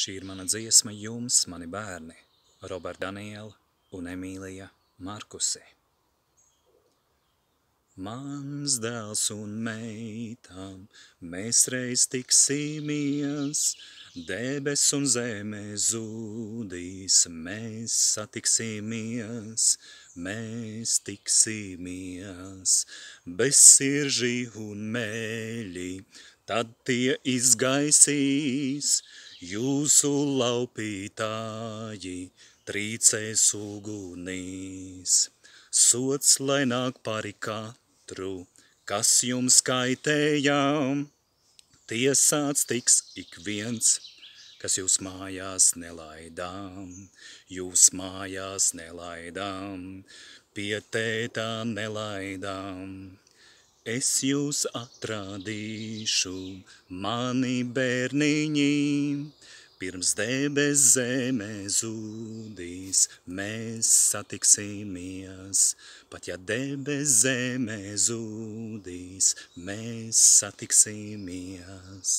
Šī ir mana dziesma jums, mani bērni, Roberta Daniela un Emīlija Markusi. Mans dēls un meita, mēs reiz tiksimies, debes un zeme zudīs, mēs satiksimies, mēs tiksimies. Bez siržī un mēļi, tad tie izgaisīs, jūsu laupītāji trīcēs ugunīs. Sods, lai nāk pāri katru, kas jums kaitējām, tiesāts tiks ik viens, kas jūs mājās nelaidām, jūs mājās nelaidām, pie tētā nelaidām. Es jūs atrādīšu, mani bērniņi, pirms debes zeme zudīs, mēs satiksimies. Pat ja debes zeme zudīs, mēs satiksimies.